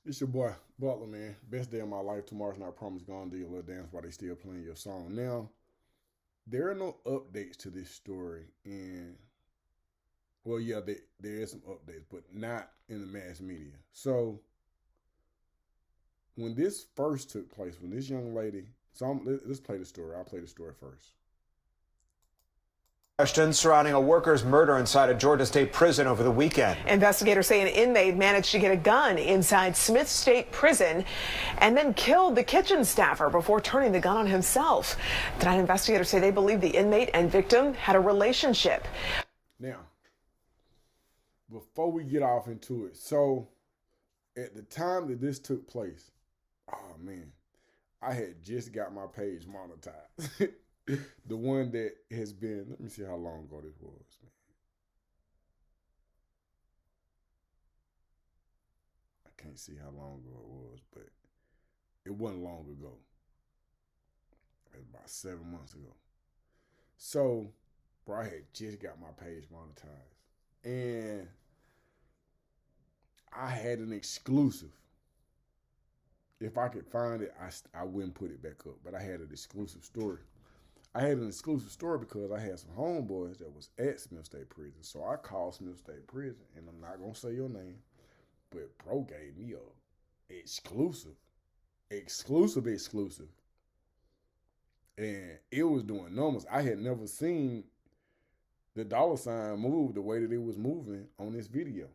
It's your boy Butler, man. Best day of my life. Tomorrow's not promised. Gonna do your little dance while they still playing your song. Now, there are no updates to this story, and well, yeah, there is some updates, but not in the mass media. So when this first took place, when this young lady, let's play the story. I'll play the story first. Questions surrounding a worker's murder inside a Georgia State prison over the weekend. Investigators say an inmate managed to get a gun inside Smith State Prison and then killed the kitchen staffer before turning the gun on himself. Tonight, investigators say they believe the inmate and victim had a relationship. Now, before we get off into it, so at the time that this took place, oh man, I had just got my page monetized. The one that has been, let me see how long ago this was, man. I can't see how long ago it was, but it wasn't long ago. It was about 7 months ago. So, bro, I had just got my page monetized. And I had an exclusive. If I could find it, I wouldn't put it back up. But I had an exclusive story. I had an exclusive story because I had some homeboys that was at Smith State Prison. So I called Smith State Prison, and I'm not going to say your name, but bro gave me a exclusive. And it was doing numbers. I had never seen the dollar sign move the way that it was moving on this video.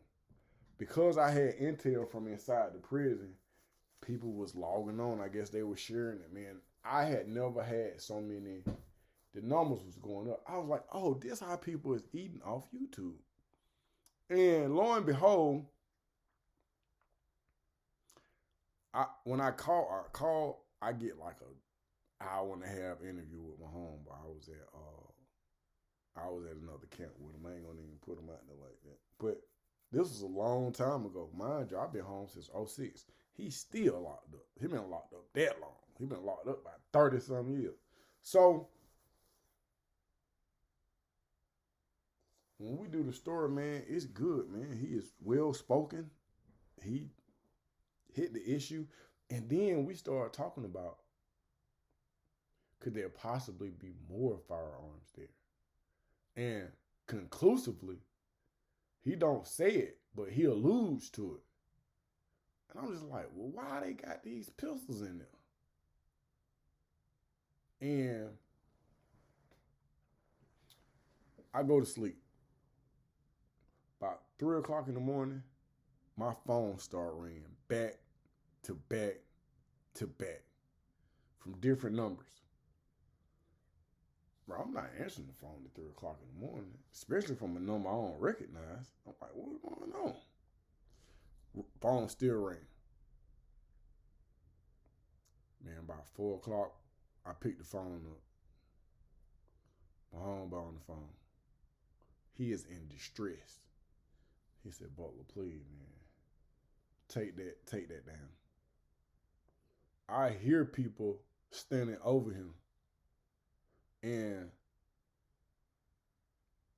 Because I had intel from inside the prison, people was logging on. I guess they were sharing it, man. I had never had so many. The numbers was going up. I was like, oh, this how people is eating off YouTube. And lo and behold, when I call, I get like a hour and a half interview with my homeboy. I was at another camp with him. I ain't gonna even put him out there like that. But this was a long time ago. Mind you, I've been home since 2006. He's still locked up. He been locked up that long. He been locked up about 30-some years. So when we do the story, man, it's good, man. He is well-spoken. He hit the issue. And then we started talking about, could there possibly be more firearms there? And conclusively, he don't say it, but he alludes to it. And I'm just like, well, why they got these pistols in there? And I go to sleep. About 3 o'clock in the morning, my phone start ringing back to back to back from different numbers. Bro, I'm not answering the phone at 3 o'clock in the morning, especially from a number I don't recognize. I'm like, what's going on? Phone still ring. Man, about 4 o'clock, I picked the phone up. My homeboy on the phone. He is in distress. He said, Butler, please, man, take that down. I hear people standing over him, and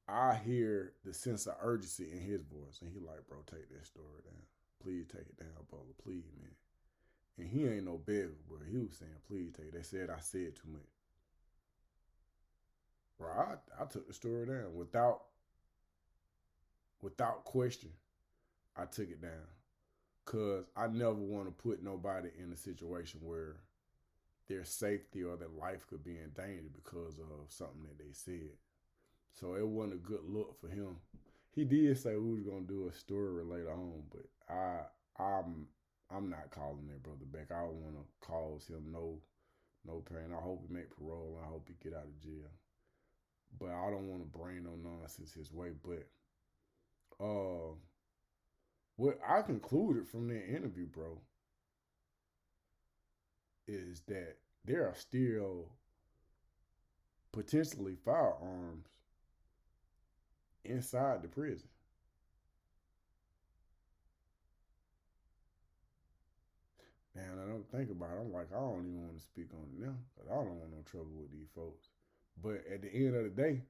I hear the sense of urgency in his voice. And he like, bro, take that story down. Please take it down, Butler, please, man. And he ain't no beggar, bro. He was saying, please take it. They said I said too much. Bro, I took the story down without question. I took it down because I never want to put nobody in a situation where their safety or their life could be in danger because of something that they said. So it wasn't a good look for him. He did say we was gonna do a story later on, but I'm not calling that brother back. I don't want to cause him no pain. I hope he make parole. I hope he get out of jail. But I don't want to bring no nonsense his way. But what I concluded from that interview, bro, is that there are still potentially firearms inside the prison. Man, I don't think about it. I'm like, I don't even want to speak on it now because I don't want no trouble with these folks. But at the end of the day,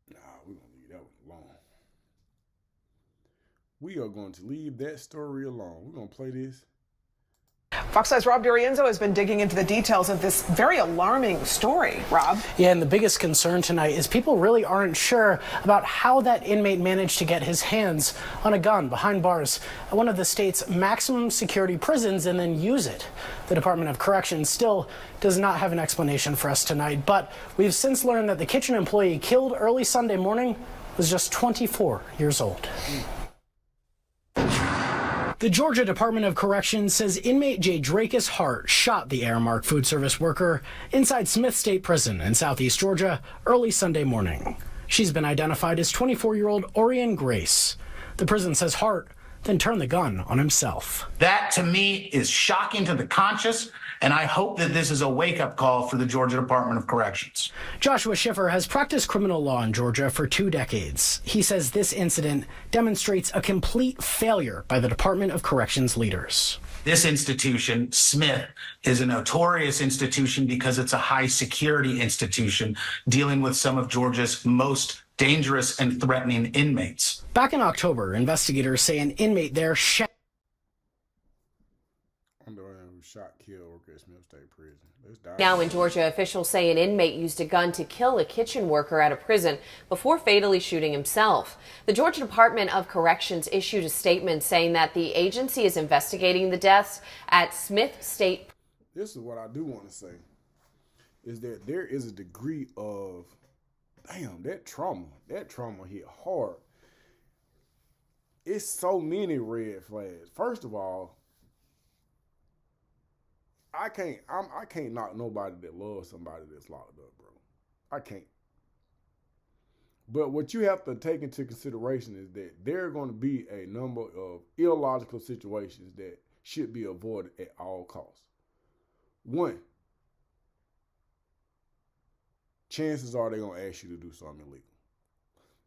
nah, we're going to we are going to leave that story alone. We're going to play this. Fox 5's Rob D'Arienzo has been digging into the details of this very alarming story. Rob? Yeah, and the biggest concern tonight is people really aren't sure about how that inmate managed to get his hands on a gun behind bars at one of the state's maximum security prisons and then use it. The Department of Corrections still does not have an explanation for us tonight, but we've since learned that the kitchen employee killed early Sunday morning was just 24 years old. The Georgia Department of Corrections says inmate J. Dracus Hart shot the Aramark food service worker inside Smith State Prison in southeast Georgia early Sunday morning. She's been identified as 24-year-old Orion Grace. The prison says Hart then turned the gun on himself. That, to me, is shocking to the conscious, and I hope that this is a wake-up call for the Georgia Department of Corrections. Joshua Schiffer has practiced criminal law in Georgia for 2 decades. He says this incident demonstrates a complete failure by the Department of Corrections leaders. This institution, Smith, is a notorious institution because it's a high-security institution dealing with some of Georgia's most dangerous and threatening inmates. Back in October, investigators say an inmate there shot killed worker at Smith State Prison. Now in Georgia, officials say an inmate used a gun to kill a kitchen worker at a prison before fatally shooting himself. The Georgia Department of Corrections issued a statement saying that the agency is investigating the deaths at Smith State. This is what I do want to say, is that there is a degree of, damn, that trauma hit hard. It's so many red flags. First of all, I can't knock nobody that loves somebody that's locked up, bro. I can't. But what you have to take into consideration is that there are going to be a number of illogical situations that should be avoided at all costs. One, chances are they're going to ask you to do something illegal.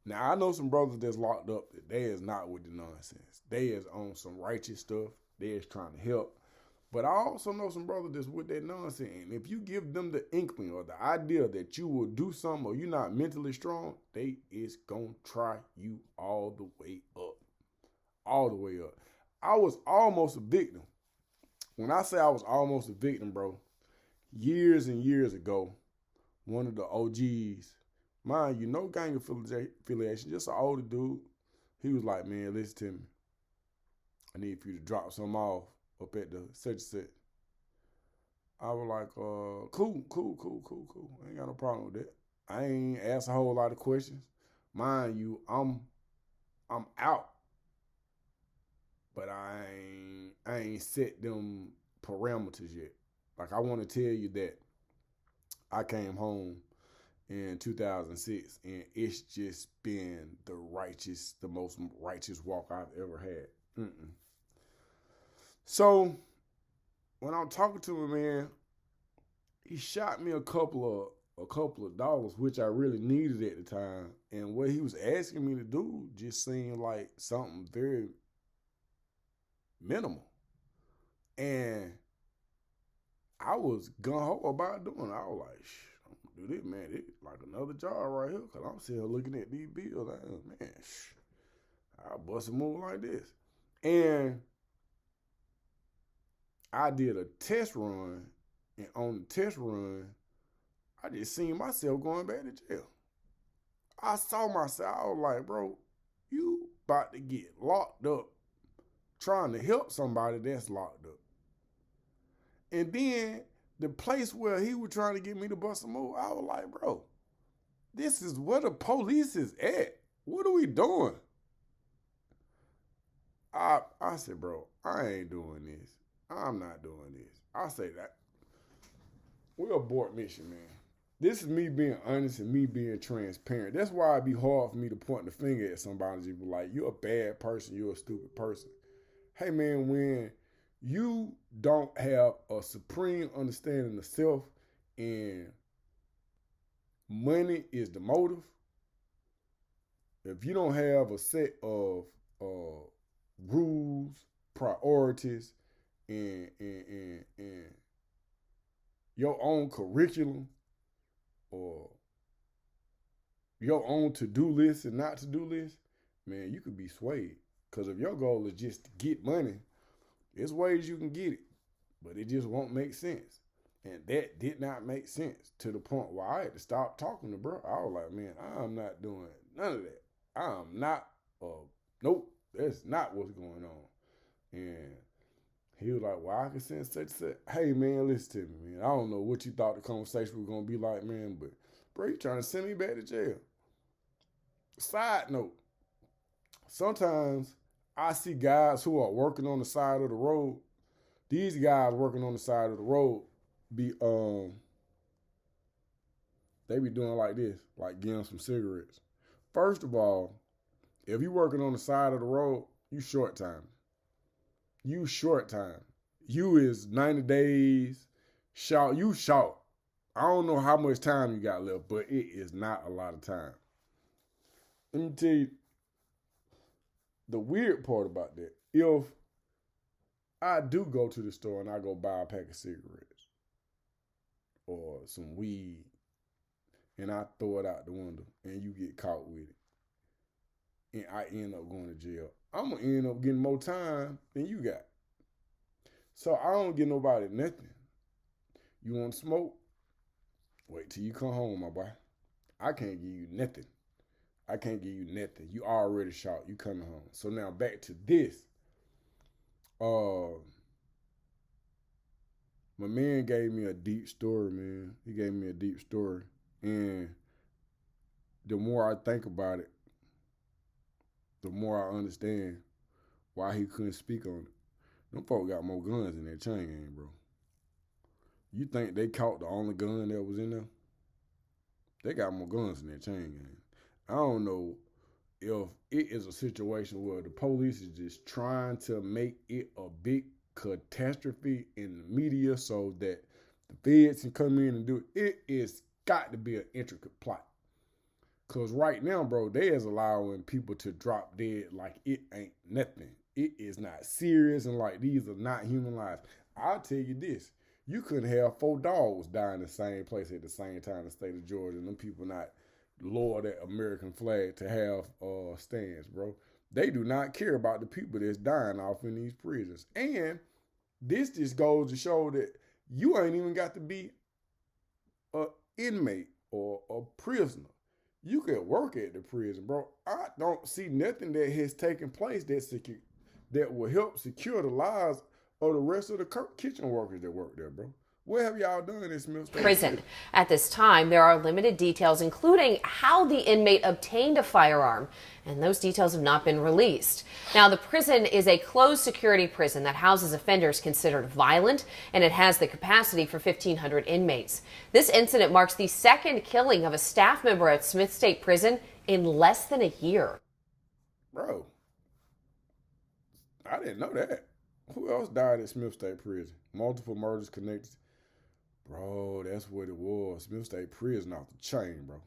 Now, I know some brothers that's locked up that they is not with the nonsense. They is on some righteous stuff. They is trying to help. But I also know some brothers that's with that nonsense. And if you give them the inkling or the idea that you will do something or you're not mentally strong, they is going to try you all the way up. All the way up. I was almost a victim. When I say I was almost a victim, bro, years and years ago, one of the OGs, mind you, no gang affiliation, just an older dude, he was like, man, listen to me. I need for you to drop some off up at the such set. I was like, cool. I ain't got no problem with that. I ain't asked a whole lot of questions. Mind you, I'm out. But I ain't set them parameters yet. Like, I want to tell you that I came home in 2006 and it's just been the most righteous walk I've ever had. So when I'm talking to him, man, he shot me a couple of dollars, which I really needed at the time. And what he was asking me to do just seemed like something very minimal. And I was gung-ho about doing it. I was like, I'm gonna do this, man. It's like another job right here, because I'm still looking at these bills. Like, man, I'll bust a move like this. And I did a test run, and on the test run, I just seen myself going back to jail. I saw myself, I was like, bro, you about to get locked up trying to help somebody that's locked up. And then the place where he was trying to get me to bust a move, I was like, bro, this is where the police is at. What are we doing? I said, bro, I ain't doing this. I'm not doing this. I say that. We're abort mission, man. This is me being honest and me being transparent. That's why it'd be hard for me to point the finger at somebody and be like, you're a bad person, you're a stupid person. Hey, man, when you don't have a supreme understanding of self and money is the motive, if you don't have a set of rules, priorities, and your own curriculum or your own to-do list and not to-do list, man, you could be swayed. Because if your goal is just to get money, there's ways you can get it, but it just won't make sense. And that did not make sense to the point where I had to stop talking to bro. I was like, man, I'm not doing none of that. I'm not, nope, that's not what's going on. And he was like, well, I can send such and such. Hey, man, listen to me, man. I don't know what you thought the conversation was going to be like, man, but bro, you trying to send me back to jail. Side note, sometimes I see guys who are working on the side of the road. These guys working on the side of the road be they be doing like this, like getting some cigarettes. First of all, if you working on the side of the road, you short time. You short time. You is 90 days short. You short. I don't know how much time you got left, but it is not a lot of time. Let me tell you the weird part about that. If I do go to the store and I go buy a pack of cigarettes or some weed and I throw it out the window and you get caught with it and I end up going to jail, I'm going to end up getting more time than you got. So I don't get nobody nothing. You want to smoke? Wait till you come home, my boy. I can't give you nothing. I can't give you nothing. You already shot. You coming home. So now back to this. My man gave me a deep story, man. He gave me a deep story. And the more I think about it, the more I understand why he couldn't speak on it. Them folk got more guns in that chain gang, bro. You think they caught the only gun that was in there? They got more guns in that chain gang. I don't know if it is a situation where the police is just trying to make it a big catastrophe in the media so that the feds can come in and do it. It is got to be an intricate plot. Because right now, bro, they is allowing people to drop dead like it ain't nothing. It is not serious and like these are not human lives. I'll tell you this. You couldn't have 4 dogs die in the same place at the same time in the state of Georgia and them people not lower that American flag to have stands, bro. They do not care about the people that's dying off in these prisons. And this just goes to show that you ain't even got to be an inmate or a prisoner. You can work at the prison, bro. I don't see nothing that has taken place that will help secure the lives of the rest of the kitchen workers that work there, bro. What have y'all done in Smith State Prison? At this time, there are limited details, including how the inmate obtained a firearm, and those details have not been released. Now, the prison is a closed security prison that houses offenders considered violent, and it has the capacity for 1,500 inmates. This incident marks the second killing of a staff member at Smith State Prison in less than a year. Bro, I didn't know that. Who else died at Smith State Prison? Multiple murders connected. Bro, that's what it was. Smith State Prison off the chain, bro.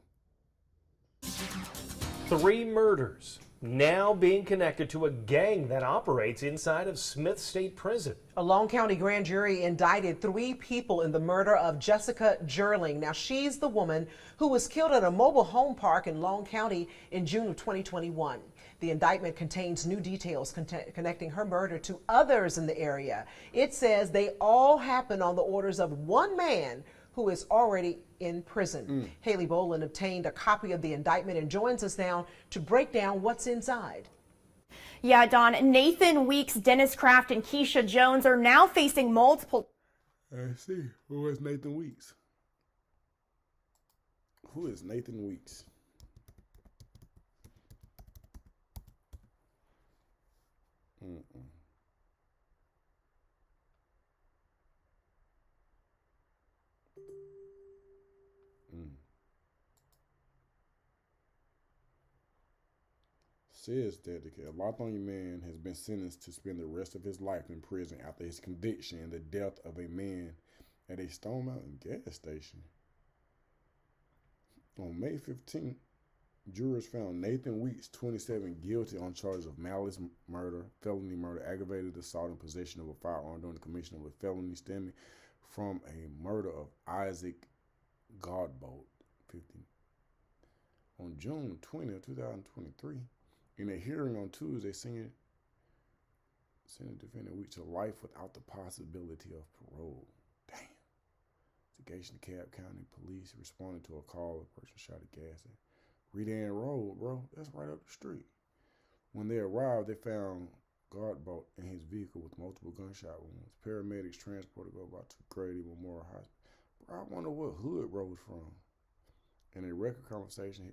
3 murders now being connected to a gang that operates inside of Smith State Prison. A Long County grand jury indicted 3 people in the murder of Jessica Jerling. Now, she's the woman who was killed at a mobile home park in Long County in June of 2021. The indictment contains new details connecting her murder to others in the area. It says they all happened on the orders of one man who is already in prison. Haley Boland obtained a copy of the indictment and joins us now to break down what's inside. Yeah, Don, Nathan Weeks, Dennis Kraft, and Keisha Jones are now facing multiple... I see. Who is Nathan Weeks? Who is Nathan Weeks? Says that a Lithonia man has been sentenced to spend the rest of his life in prison after his conviction and the death of a man at a Stone Mountain gas station. On May 15th, jurors found Nathan Weeks, 27, guilty on charges of malice murder, felony murder, aggravated assault, and possession of a firearm during the commission of a felony stemming from a murder of Isaac Godbolt, 50. On June 20, 2023, in a hearing on Tuesday, Sentenced defendant Weeks to life without the possibility of parole. Damn. Investigation, DeKalb County Police responded to a call. A person shot at gas at Redan Road, bro. That's right up the street. When they arrived, they found Godbolt in his vehicle with multiple gunshot wounds. Paramedics transported Godbolt to Grady Memorial Hospital. Bro, I wonder what hood bro was from. In a record conversation.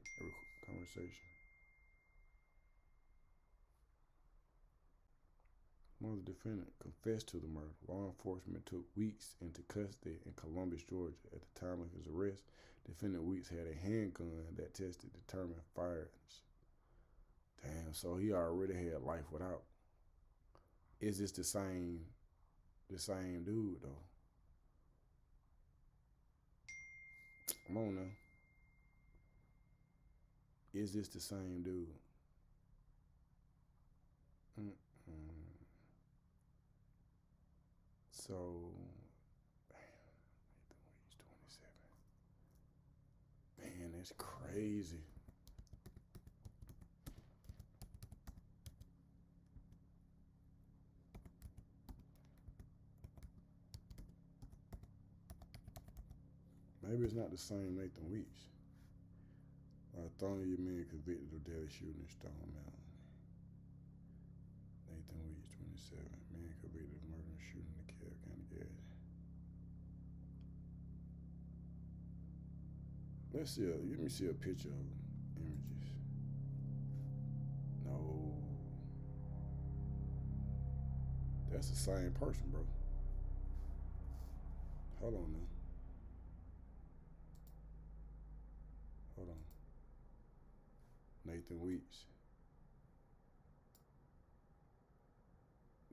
One of the defendant confessed to the murder. Law enforcement took Weeks into custody in Columbus, Georgia. At the time of his arrest, defendant Weeks had a handgun that tested determined firearms. Damn, so he already had life without. Is this the same dude though? Come on now. Is this the same dude? So, damn, he's 27. Man, that's crazy. Maybe it's not the same Nathan Weeks. Lithonia man convicted of deadly shooting in Stone Mountain. Nathan Weeks, 27. Man convicted of murder and shooting in DeKalb County gas. Let's see. Let me see a picture of images. No. That's the same person, bro. Hold on now. Hold on. Nathan Weeks.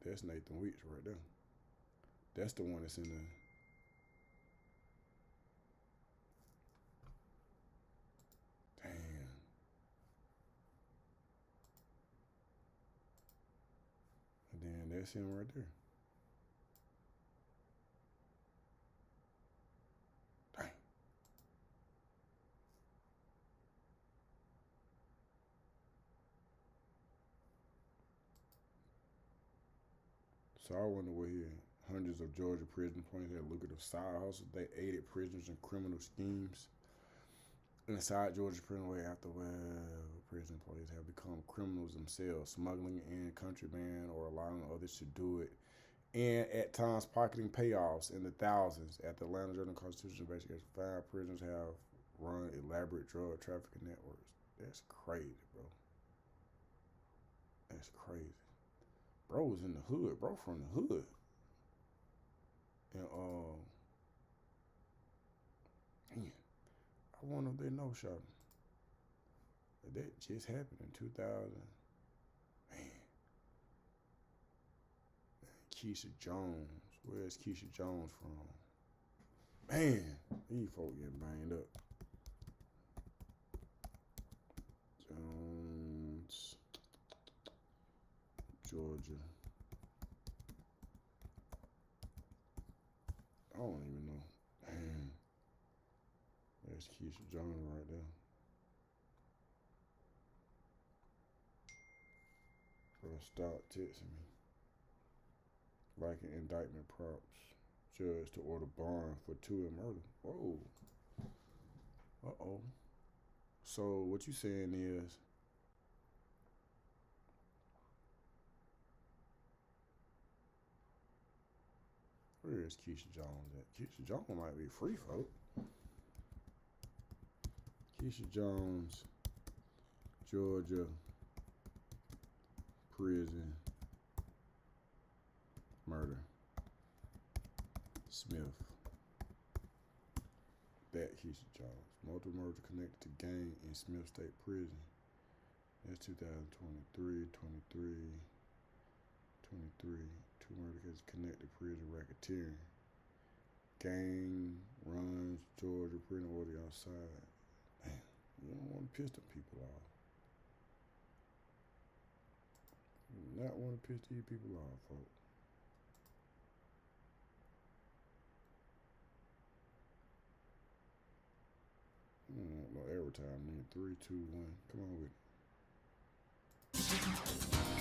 That's Nathan Weeks right there. That's the one that's in the... Damn. And then that's him right there. Dang. So I wonder what here. Hundreds of Georgia prison plaintiffs had lucrative side hustles. They aided prisoners in criminal schemes. Inside Georgia prison, way after prison employees have become criminals themselves, smuggling in contraband or allowing others to do it, and at times pocketing payoffs in the thousands. At the Atlanta Journal-Constitution investigation, 5 prisoners have run elaborate drug trafficking networks. That's crazy, bro. That's crazy. Bro was in the hood. Bro from the hood. And, man, I wonder if they know something. That just happened in 2000. Man. Keisha Jones. Where's Keisha Jones from? Man, these folks getting banged up. Jones, Georgia. I don't even know. Man. There's Keisha Jones right there. Bro, stop texting me. Like an indictment prompts judge to order bond for 2 in murder. Whoa. Uh-oh. So what you saying is where is Keisha Jones at? Keisha Jones might be free, folk. Keisha Jones, Georgia prison murder. Smith. That Keisha Jones. Multiple murders connected to gang in Smith State Prison. That's 2023, 23. 2 murder cases connected to prison racketeering. Gang runs, Georgia prison order outside. Damn, you don't want to piss them people off. You do not want to piss these people off, folks. No every time. 3, 2, 1. Come on with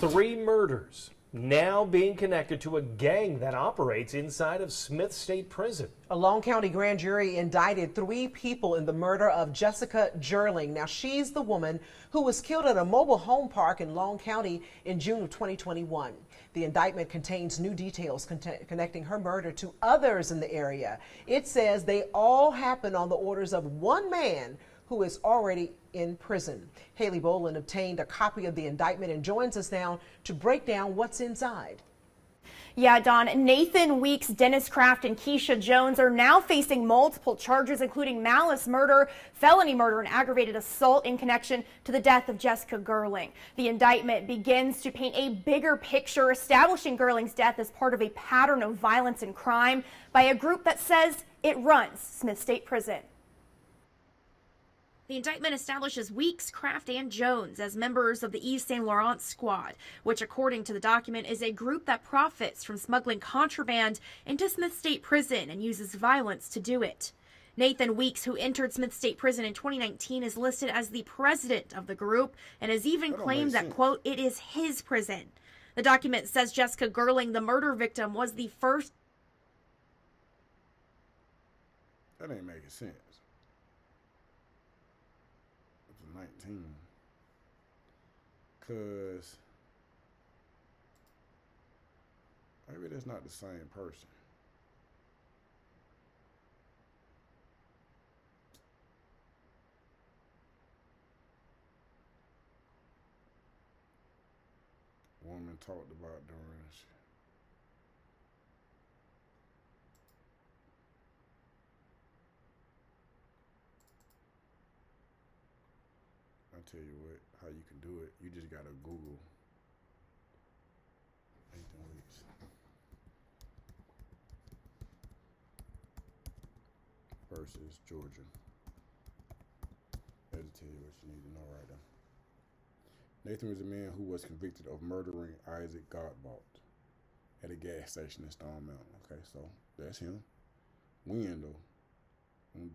it. 3 murders. now being connected to a gang that operates inside of Smith State Prison. A Long County grand jury indicted 3 people in the murder of Jessica Gerling. Now, she's the woman who was killed at a mobile home park in Long County in June of 2021. The indictment contains new details connecting her murder to others in the area. It says they all happened on the orders of one man who is already in prison. Haley Boland obtained a copy of the indictment and joins us now to break down what's inside. Yeah, Don, Nathan Weeks, Dennis Kraft, and Keisha Jones are now facing multiple charges, including malice murder, felony murder, and aggravated assault in connection to the death of Jessica Gerling. The indictment begins to paint a bigger picture, establishing Gerling's death as part of a pattern of violence and crime by a group that says it runs Smith State Prison. The indictment establishes Weeks, Kraft, and Jones as members of the East St. Laurent squad, which, according to the document, is a group that profits from smuggling contraband into Smith State Prison and uses violence to do it. Nathan Weeks, who entered Smith State Prison in 2019, is listed as the president of the group and has even claimed that, quote, it is his prison. The document says Jessica Gerling, the murder victim, was the first. That ain't making sense. 19, because maybe that's not the same person. Woman talked about during I'll tell you what, how you can do it. You just gotta Google Nathan Weeks. Versus Georgia. That'll tell you what you need to know right now. Nathan was a man who was convicted of murdering Isaac Godbolt at a gas station in Stone Mountain. Okay, so that's him. When though? On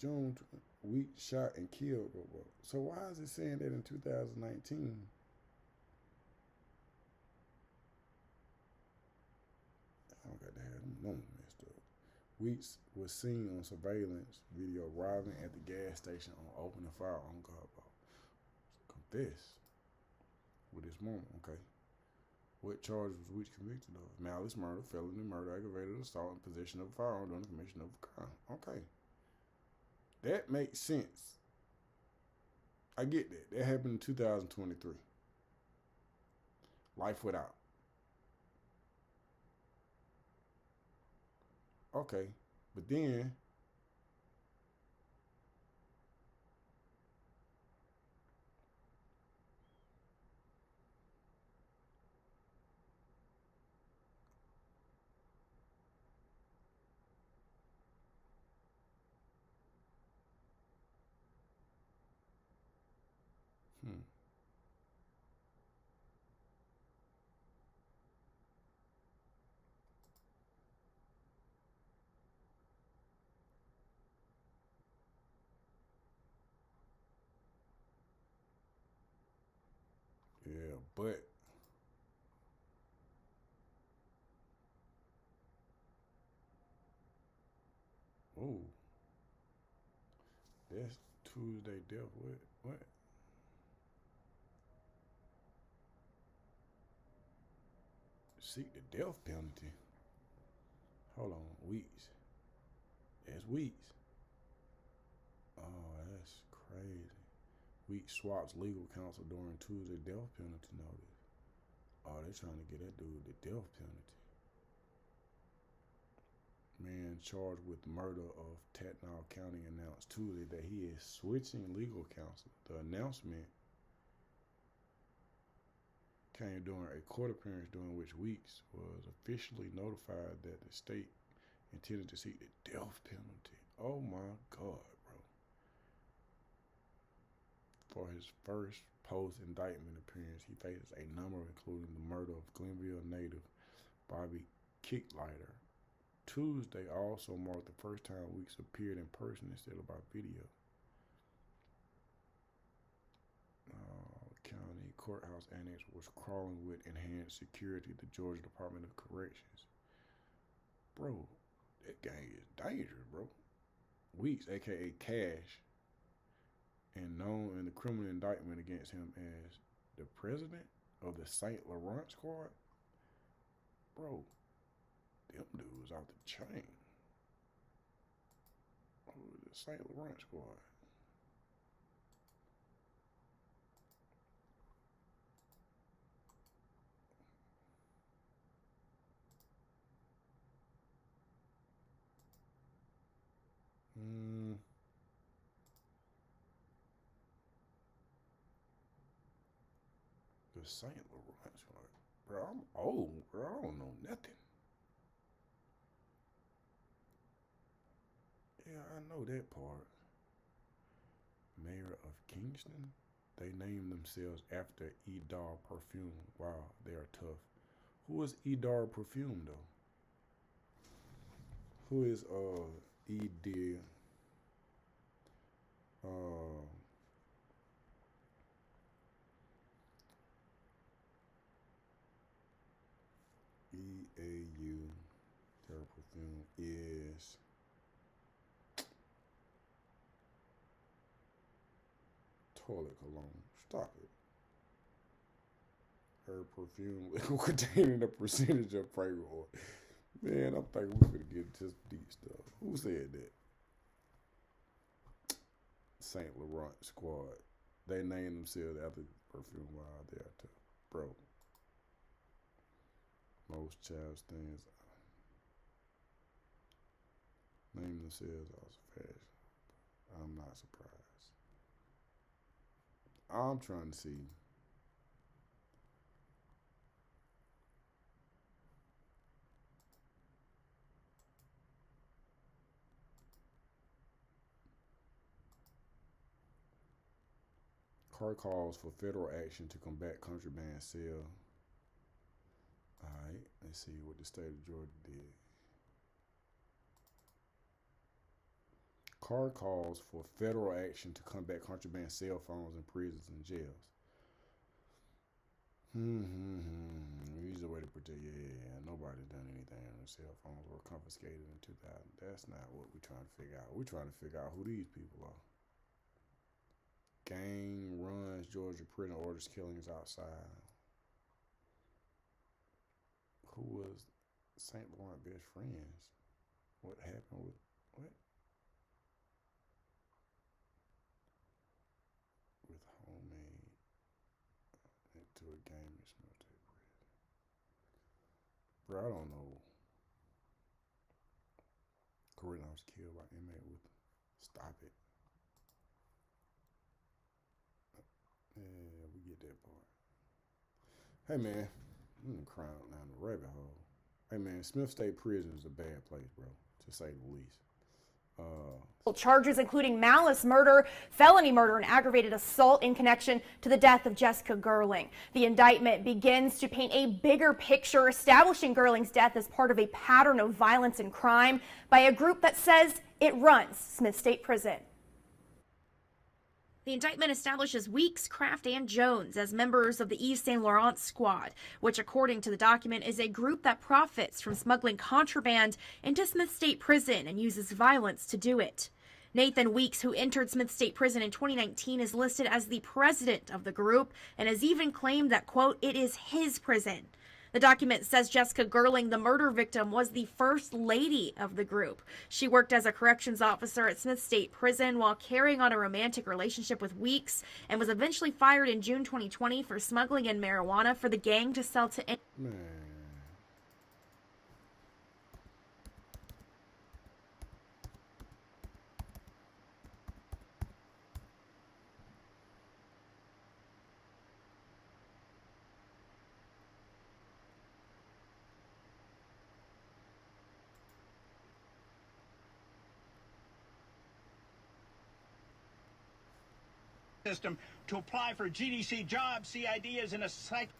June, Weeks shot and killed. So why is it saying that in 2019? I don't got to have them numbers messed up. Weeks was seen on surveillance video arriving at the gas station on opening fire on Godbolt. Confess with his mom. Okay. What charge was Weeks convicted of? Malice murder, felony murder, aggravated assault, and possession of a firearm during the commission of a crime. Okay. That makes sense. I get that. That happened in 2023. Life without. Okay. But then yeah, but oh, that's Tuesday death. What? Seek the death penalty. Hold on, Weeks. That's Weeks. Oh, that's crazy. Weeks swaps legal counsel during Tuesday death penalty notice. Oh, they're trying to get that dude the death penalty. Man charged with murder of Tatnall County announced Tuesday that he is switching legal counsel. The announcement came during a court appearance during which Weeks was officially notified that the state intended to seek the death penalty. Oh my God, bro. For his first post-indictment appearance, he faces a number including the murder of Glenville native Bobby Kicklighter. Tuesday also marked the first time Weeks appeared in person instead of by video. County courthouse annex was crawling with enhanced security, the Georgia Department of Corrections. Bro, that gang is dangerous, bro. Weeks, aka Cash, and known in the criminal indictment against him as the president of the St. Laurent squad. Bro, them dudes off the chain. Oh, the St. Laurent squad. The St. Laurent squad. Bro, I'm old, bro. I don't know nothing. Yeah, I know that part. Mayor of Kingston? They named themselves after Edar Perfume. Wow, they are tough. Who is Edar Perfume, though? Who is Edar? EAU, their perfume is toilet cologne. Stop it. Her perfume liquid containing a percentage of fragrance oil. Man, I'm thinking we're gonna get just deep stuff. Who said that? St. Laurent squad. They named themselves after perfume while they're tough. Bro. Most child stands name themselves as fashion. I'm not surprised. I'm trying to see. Car calls for federal action to combat contraband sale. All right, let's see what the state of Georgia did. Car calls for federal action to combat contraband cell phones in prisons and jails. Use a way to protect. Yeah, nobody's done anything. The cell phones were confiscated in 2000. That's not what we're trying to figure out. We're trying to figure out who these people are. Gang runs Georgia prison orders killings outside. Who was St. Laurent best friends? What happened with what? With homemade into a game and smelled that bread. Bro, I don't know. Correct, was killed by inmate with stop it. Yeah, we get that part. Hey man, I'm crying down the rabbit hole. Hey man, Smith State Prison is a bad place, bro, to say the least. Charges including malice murder, felony murder, and aggravated assault in connection to the death of Jessica Gerling. The indictment begins to paint a bigger picture, establishing Gerling's death as part of a pattern of violence and crime by a group that says it runs Smith State Prison. The indictment establishes Weeks, Kraft, and Jones as members of the Yves Saint Laurent squad, which, according to the document, is a group that profits from smuggling contraband into Smith State Prison and uses violence to do it. Nathan Weeks, who entered Smith State Prison in 2019, is listed as the president of the group and has even claimed that, quote, it is his prison. The document says Jessica Gerling, the murder victim, was the first lady of the group. She worked as a corrections officer at Smith State Prison while carrying on a romantic relationship with Weeks and was eventually fired in June 2020 for smuggling in marijuana for the gang to sell to... Man. System to apply for GDC jobs. See ideas in a psych.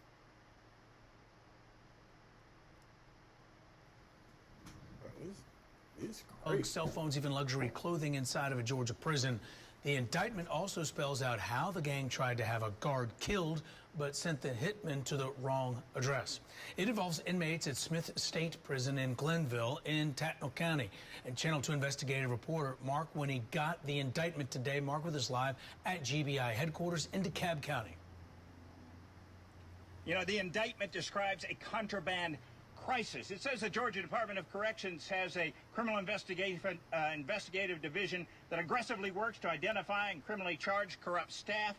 It's crazy. Cell phones, even luxury clothing inside of a Georgia prison. The indictment also spells out how the gang tried to have a guard killed, but sent the hitman to the wrong address. It involves inmates at Smith State Prison in Glenville in Tattnall County. And Channel 2 investigative reporter Mark Winnie got the indictment today. Mark with us live at GBI headquarters in DeKalb County. You know, the indictment describes a contraband crisis. It says the Georgia Department of Corrections has a criminal investigative division that aggressively works to identify and criminally charge corrupt staff.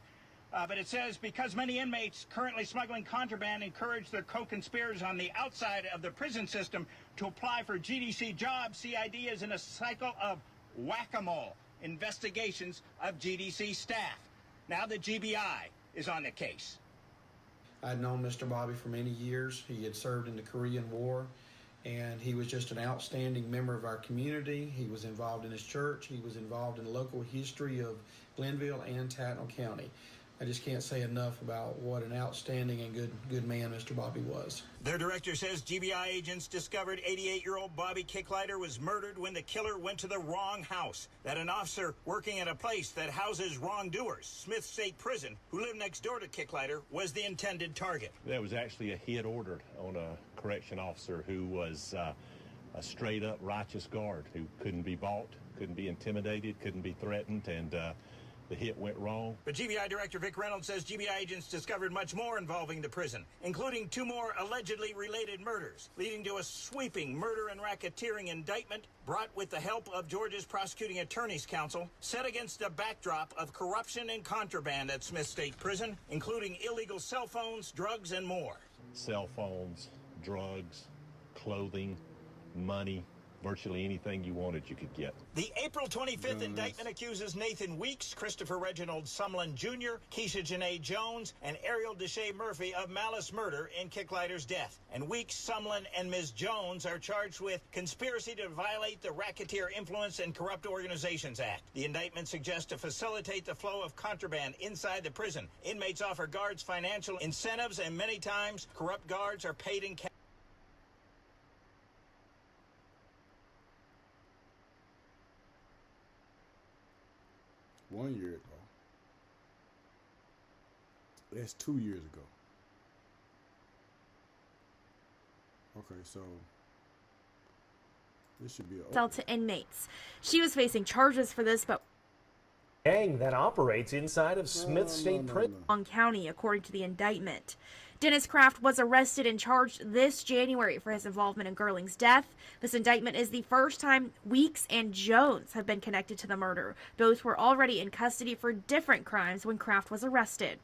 But it says because many inmates currently smuggling contraband encourage their co-conspirators on the outside of the prison system to apply for GDC jobs, CID is in a cycle of whack-a-mole investigations of GDC staff. Now the GBI is on the case. I'd known Mr. Bobby for many years. He had served in the Korean War, and he was just an outstanding member of our community. He was involved in his church. He was involved in the local history of Glenville and Tattnall County. I just can't say enough about what an outstanding and good man Mr. Bobby was. Their director says GBI agents discovered 88-year-old Bobby Kicklighter was murdered when the killer went to the wrong house. That an officer working at a place that houses wrongdoers, Smith State Prison, who lived next door to Kicklighter, was the intended target. There was actually a hit ordered on a correction officer who was a straight-up righteous guard who couldn't be bought, couldn't be intimidated, couldn't be threatened, and the hit went wrong. But GBI Director Vic Reynolds says GBI agents discovered much more involving the prison, including 2 more allegedly related murders, leading to a sweeping murder and racketeering indictment brought with the help of Georgia's Prosecuting Attorney's Council, set against a backdrop of corruption and contraband at Smith State Prison, including illegal cell phones, drugs, and more. Cell phones, drugs, clothing, money, virtually anything you wanted you could get. The April 25th indictment accuses Nathan Weeks, Christopher Reginald Sumlin Jr., Keisha Janae Jones, and Ariel Deshae Murphy of malice murder in Kicklighter's death. And Weeks, Sumlin, and Ms. Jones are charged with conspiracy to violate the Racketeer Influence and Corrupt Organizations Act. The indictment suggests to facilitate the flow of contraband inside the prison. Inmates offer guards financial incentives, and many times corrupt guards are paid in cash. One year ago. That's 2 years ago. Okay, so this should be Sell to inmates. She was facing charges for this, but gang that operates inside of Smith State Prison. Long County, according to the indictment. Dennis Kraft was arrested and charged this January for his involvement in Gerling's death. This indictment is the first time Weeks and Jones have been connected to the murder. Both were already in custody for different crimes when Kraft was arrested.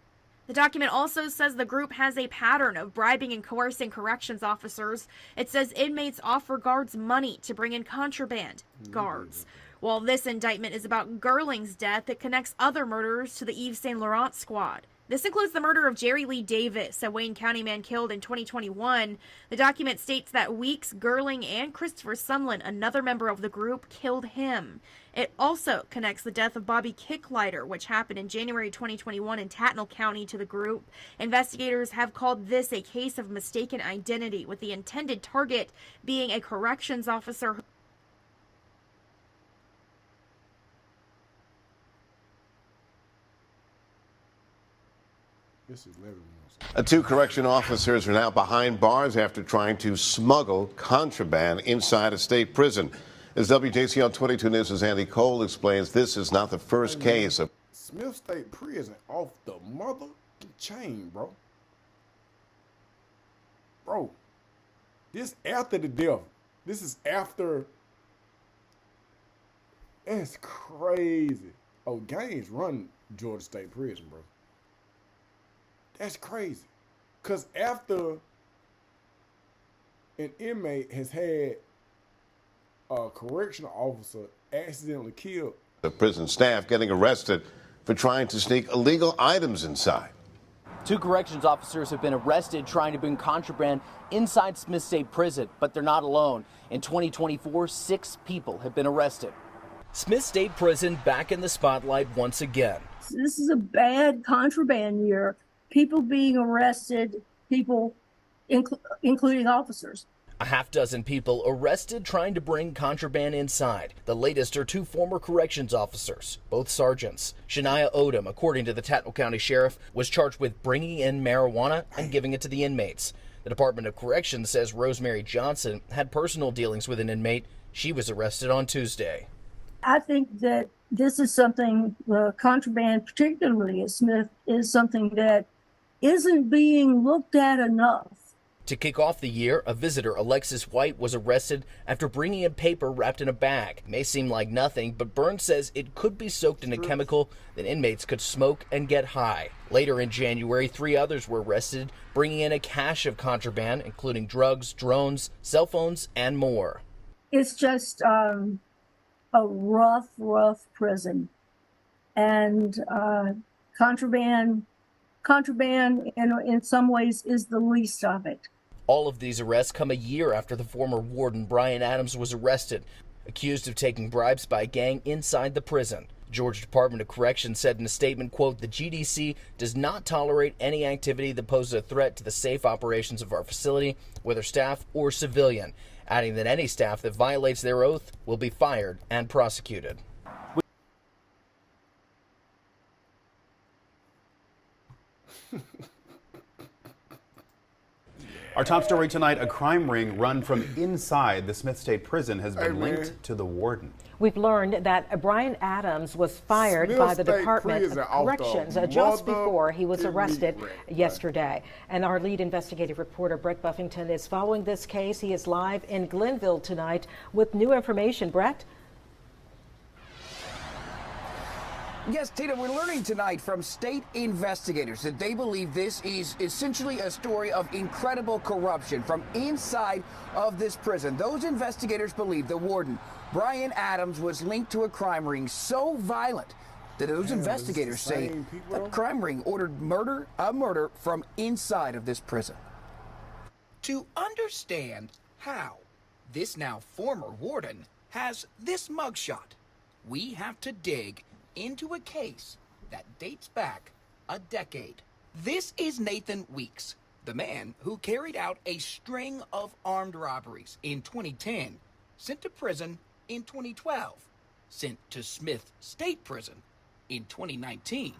The document also says the group has a pattern of bribing and coercing corrections officers. It says inmates offer guards money to bring in contraband. Guards. While this indictment is about Gerling's death, it connects other murders to the Yves Saint Laurent squad. This includes the murder of Jerry Lee Davis, a Wayne County man killed in 2021. The document states that Weeks, Gerling, and Christopher Sumlin, another member of the group, killed him. It also connects the death of Bobby Kicklighter, which happened in January 2021 in Tattnall County, to the group. Investigators have called this a case of mistaken identity, with the intended target being a corrections officer. This is 11 months. 2 correction officers are now behind bars after trying to smuggle contraband inside a state prison. As WJCL 22 News' Andy Cole explains, this is not the first case of Smith State Prison off the mother chain, bro. Bro, this after the death. This is after. That's crazy. Oh, gangs run Georgia State Prison, bro. That's crazy. Because after an inmate has had a correctional officer accidentally killed, the prison staff getting arrested for trying to sneak illegal items inside. 2 corrections officers have been arrested trying to bring contraband inside Smith State Prison, but they're not alone. In 2024, 6 people have been arrested. Smith State Prison back in the spotlight once again. This is a bad contraband year. People being arrested, people including officers. A half dozen people arrested trying to bring contraband inside. The latest are 2 former corrections officers, both sergeants. Shania Odom, according to the Tattnall County Sheriff, was charged with bringing in marijuana and giving it to the inmates. The Department of Corrections says Rosemary Johnson had personal dealings with an inmate. She was arrested on Tuesday. I think that this is something, contraband, particularly at Smith, is something that isn't being looked at enough. To kick off the year, a visitor, Alexis White, was arrested after bringing in paper wrapped in a bag. It may seem like nothing, but Burns says it could be soaked in a chemical that inmates could smoke and get high. Later in January, 3 others were arrested, bringing in a cache of contraband, including drugs, drones, cell phones, and more. It's just a rough prison. And contraband in some ways is the least of it. All of these arrests come a year after the former warden, Brian Adams, was arrested, accused of taking bribes by a gang inside the prison. Georgia Department of Corrections said in a statement, quote, "The GDC does not tolerate any activity that poses a threat to the safe operations of our facility, whether staff or civilian," adding that any staff that violates their oath will be fired and prosecuted. Our top story tonight, a crime ring run from inside the Smith State Prison has been linked to the warden. We've learned that Brian Adams was fired by the Department of Corrections just before he was arrested yesterday. And our lead investigative reporter, Brett Buffington, is following this case. He is live in Glenville tonight with new information. Brett? Yes, Tina, we're learning tonight from state investigators that they believe this is essentially a story of incredible corruption from inside of this prison. Those investigators believe the warden, Brian Adams, was linked to a crime ring so violent that those investigators say the crime ring ordered a murder from inside of this prison. To understand how this now former warden has this mugshot, we have to dig into a case that dates back a decade. This is Nathan Weeks, the man who carried out a string of armed robberies in 2010, sent to prison in 2012, sent to Smith State Prison in 2019.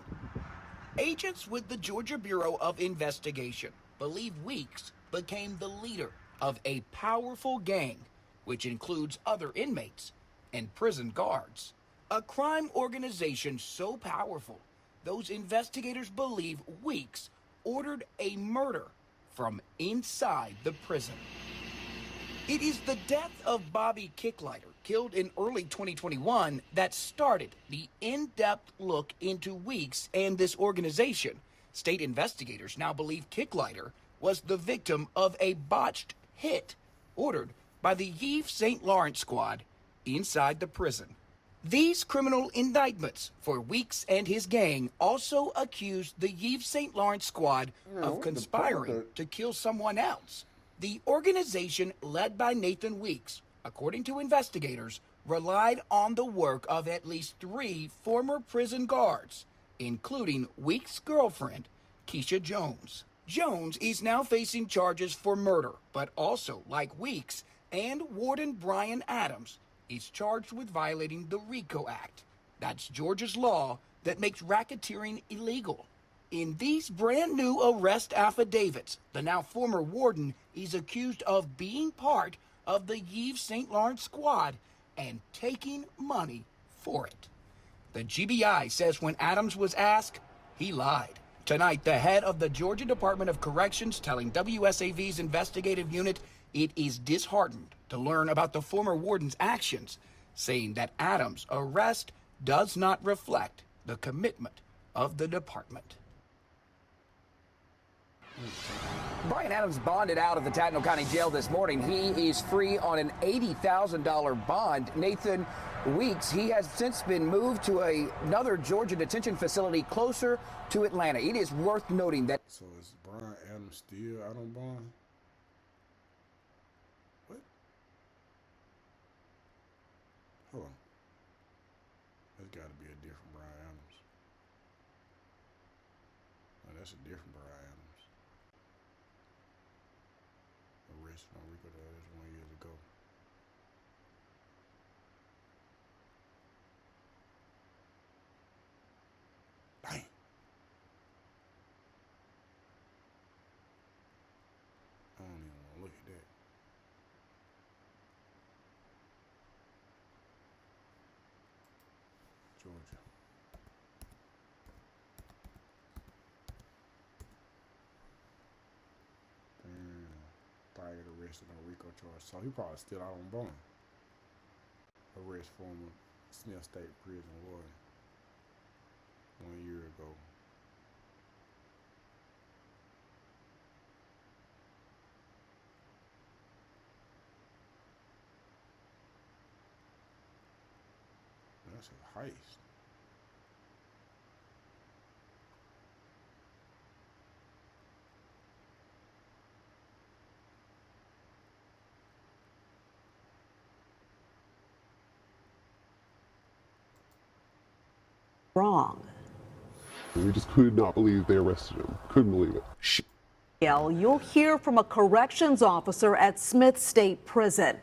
Agents with the Georgia Bureau of Investigation believe Weeks became the leader of a powerful gang, which includes other inmates and prison guards. A crime organization so powerful, those investigators believe Weeks ordered a murder from inside the prison. It is the death of Bobby Kicklighter, killed in early 2021, that started the in-depth look into Weeks and this organization. State investigators now believe Kicklighter was the victim of a botched hit ordered by the Yves St. Laurent squad inside the prison. These criminal indictments for Weeks and his gang also accused the Yves St. Laurent squad of conspiring to kill someone else. The organization led by Nathan Weeks, according to investigators, relied on the work of at least 3 former prison guards, including Weeks' girlfriend, Keisha Jones. Jones is now facing charges for murder, but also, like Weeks and Warden Brian Adams, is charged with violating the RICO Act. That's Georgia's law that makes racketeering illegal. In these brand new arrest affidavits, the now former warden is accused of being part of the Yves St. Laurent squad and taking money for it. The GBI says when Adams was asked, he lied. Tonight, the head of the Georgia Department of Corrections telling WSAV's investigative unit it is disheartened to learn about the former warden's actions, saying that Adams' arrest does not reflect the commitment of the department. Brian Adams bonded out of the Tattnall County Jail this morning. He is free on an $80,000 bond. Nathan Weeks, he has since been moved to another Georgia detention facility closer to Atlanta. It is worth noting that. So is Brian Adams still out on bond? What? Hold on. That's got to be a different Brian Adams. Oh, that's a different Brian Adams. arrested on RICO charges 1 year ago. Dang. I don't even want to look at that. Georgia. Damn. Probably get arrested on RICO charge. So he probably still out on bond. Arrest former Smith State Prison warden 1 year ago. That's a heist. Wrong. We just could not believe they arrested him. Couldn't believe it. You'll hear from a corrections officer at Smith State Prison.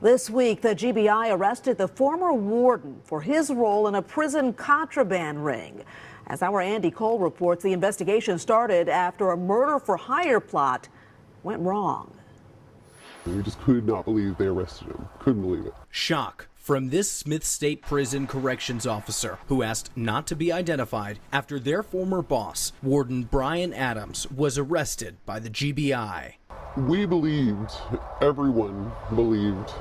This week, the GBI arrested the former warden for his role in a prison contraband ring. As our Andy Cole reports, the investigation started after a murder for hire plot went wrong. We just could not believe they arrested him. Couldn't believe it. Shock from this Smith State Prison corrections officer who asked not to be identified after their former boss, Warden Brian Adams, was arrested by the GBI. We believed, everyone believed,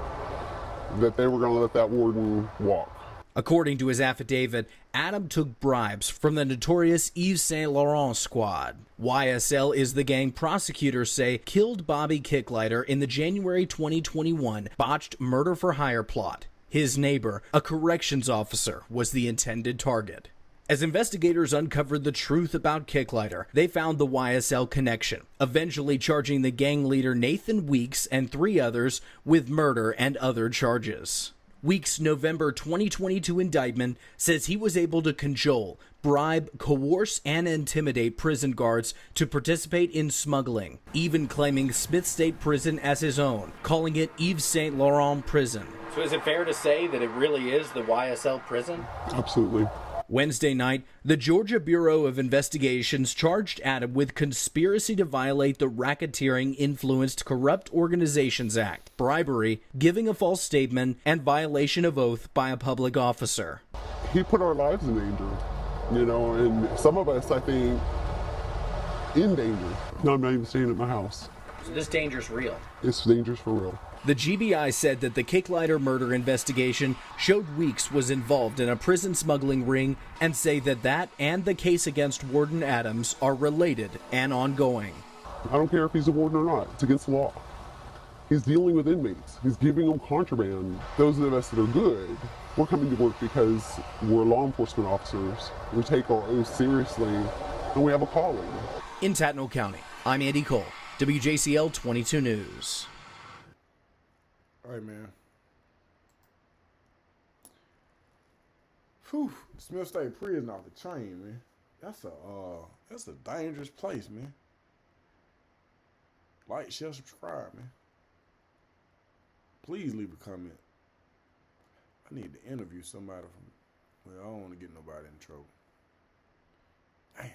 that they were going to let that warden walk. According to his affidavit, Adam took bribes from the notorious Yves Saint Laurent squad. YSL is the gang prosecutors say killed Bobby Kicklighter in the January 2021 botched murder for hire plot. His neighbor, a corrections officer, was the intended target. As investigators uncovered the truth about Kicklighter, they found the YSL connection, eventually charging the gang leader Nathan Weeks and 3 others with murder and other charges. Weeks' November 2022 indictment says he was able to cajole, bribe, coerce, and intimidate prison guards to participate in smuggling, even claiming Smith State Prison as his own, calling it Yves Saint Laurent Prison. So is it fair to say that it really is the YSL prison? Absolutely. Wednesday night, the Georgia Bureau of Investigations charged Adam with conspiracy to violate the Racketeering Influenced Corrupt Organizations Act, bribery, giving a false statement, and violation of oath by a public officer. He put our lives in danger, and some of us, I think, in danger. No, I'm not even staying at my house. So this danger's real? It's dangerous for real. The GBI said that the Kicklighter murder investigation showed Weeks was involved in a prison smuggling ring and say that and the case against Warden Adams are related and ongoing. I don't care if he's a warden or not. It's against the law. He's dealing with inmates. He's giving them contraband. Those of us that are good, we're coming to work because we're law enforcement officers. We take our oath seriously, and we have a calling. In Tattnall County, I'm Andy Cole, WJCL 22 News. All right, man. Whew, Smith State Prison off the chain, man. That's a dangerous place, man. Like, share, subscribe, man. Please leave a comment. I need to interview somebody from. Well, I don't want to get nobody in trouble. Damn.